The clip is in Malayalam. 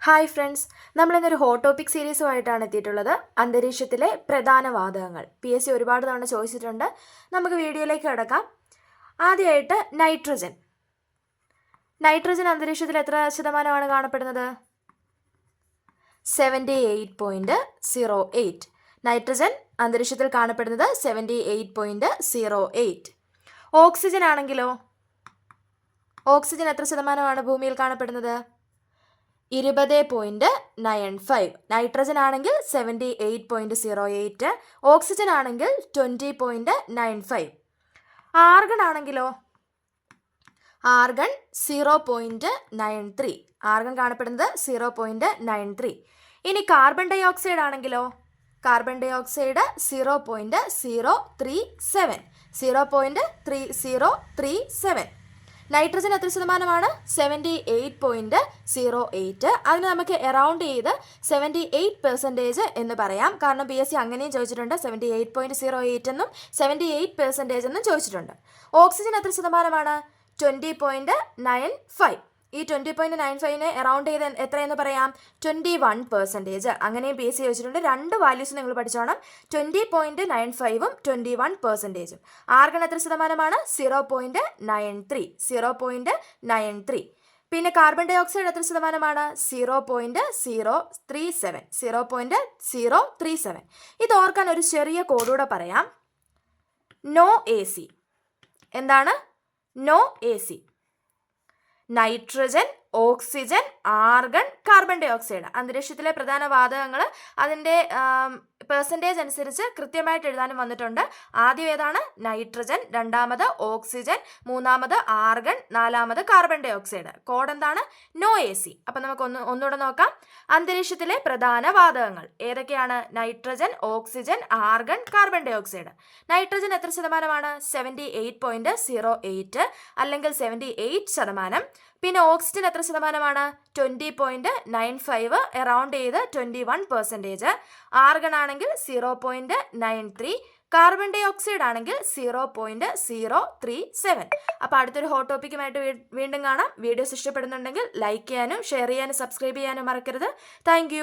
ഹായ് ഫ്രണ്ട്സ്, നമ്മളിന്നൊരു ഹോട്ട് ടോപ്പിക് സീരീസുമായിട്ടാണ് എത്തിയിട്ടുള്ളത്. അന്തരീക്ഷത്തിലെ പ്രധാന വാതകങ്ങൾ. PSC ഒരുപാട് തവണ ചോദിച്ചിട്ടുണ്ട്. നമുക്ക് വീഡിയോയിലേക്ക് കിടക്കാം. ആദ്യമായിട്ട് നൈട്രജൻ. നൈട്രജൻ അന്തരീക്ഷത്തിൽ എത്ര ശതമാനമാണ് കാണപ്പെടുന്നത്? 78.08. നൈട്രജൻ അന്തരീക്ഷത്തിൽ കാണപ്പെടുന്നത് 78.08. ഓക്സിജൻ ആണെങ്കിലോ? ഓക്സിജൻ എത്ര ശതമാനമാണ് ഭൂമിയിൽ കാണപ്പെടുന്നത്? 20.95. നൈട്രജൻ ആണെങ്കിൽ 78.08, ഓക്സിജൻ ആണെങ്കിൽ 20.95. ആർഗൺ ആണെങ്കിലോ? ആർഗൺ 0.93. ആർഗൺ കാണപ്പെടുന്നത് 0.93. ഇനി കാർബൺ ഡൈ ഓക്സൈഡ് ആണെങ്കിലോ? Carbon dioxide 0.037. 0.3037. നൈട്രജൻ എത്ര ശതമാനമാണ്? 78.08. അതിന് നമുക്ക് എറൗണ്ട് ചെയ്ത് 78% എന്ന് പറയാം. കാരണം PSC അങ്ങനെയും ചോദിച്ചിട്ടുണ്ട്. 78.08 എന്നും 78% എന്നും ചോദിച്ചിട്ടുണ്ട്. ഓക്സിജൻ എത്ര ശതമാനമാണ്? 20.95. ഈ 20.95നെ എറൗണ്ട് ചെയ്ത് എത്രയെന്ന് പറയാം? 21%. അങ്ങനെയും PSC ചോദിച്ചിട്ടുണ്ട്. രണ്ട് വാല്യൂസ് നിങ്ങൾ പഠിച്ചോണം. 20.95ഉം 21%. ആർഗൺ എത്ര ശതമാനമാണ്? 0.93. 0.93. പിന്നെ കാർബൺ ഡൈ ഓക്സൈഡ് എത്ര ശതമാനമാണ്? 0.037. 0.037. ഇത് ഓർക്കാൻ ഒരു ചെറിയ കോഡൂടെ പറയാം. No AC. എന്താണ്? No AC. Nitrogen, oxygen, argon, carbon dioxide അന്തരീക്ഷത്തിലെ പ്രധാന വാതകങ്ങൾ. അതിൻ്റെ പെർസെൻറ്റേജ് അനുസരിച്ച് കൃത്യമായിട്ട് എഴുതാനും വന്നിട്ടുണ്ട്. ആദ്യം ഏതാണ്? നൈട്രജൻ, രണ്ടാമത് ഓക്സിജൻ, മൂന്നാമത് ആർഗൺ, നാലാമത് കാർബൺ ഡൈ ഓക്സൈഡ്. കോഡ് എന്താണ്? No AC. അപ്പം നമുക്ക് ഒന്നുകൂടെ നോക്കാം. അന്തരീക്ഷത്തിലെ പ്രധാന വാതകങ്ങൾ ഏതൊക്കെയാണ്? Nitrogen, oxygen, argon, carbon dioxide. Nitrogen എത്ര ശതമാനമാണ്? 78.08 അല്ലെങ്കിൽ 78%. പിന്നെ ഓക്സിജൻ എത്ര ശതമാനമാണ്? 20.95, എറൗണ്ട് ചെയ്ത് 21%. ആർഗൺ ആണെങ്കിൽ 0.93. കാർബൺ ഡൈ ഓക്സൈഡ് ആണെങ്കിൽ 0.037. അപ്പോൾ അടുത്തൊരു ഹോട്ട് ടോപ്പിക്കുമായിട്ട് വീണ്ടും കാണാം. വീഡിയോസ് ഇഷ്ടപ്പെടുന്നുണ്ടെങ്കിൽ ലൈക്ക് ചെയ്യാനും ഷെയർ ചെയ്യാനും സബ്സ്ക്രൈബ് ചെയ്യാനും മറക്കരുത്. താങ്ക്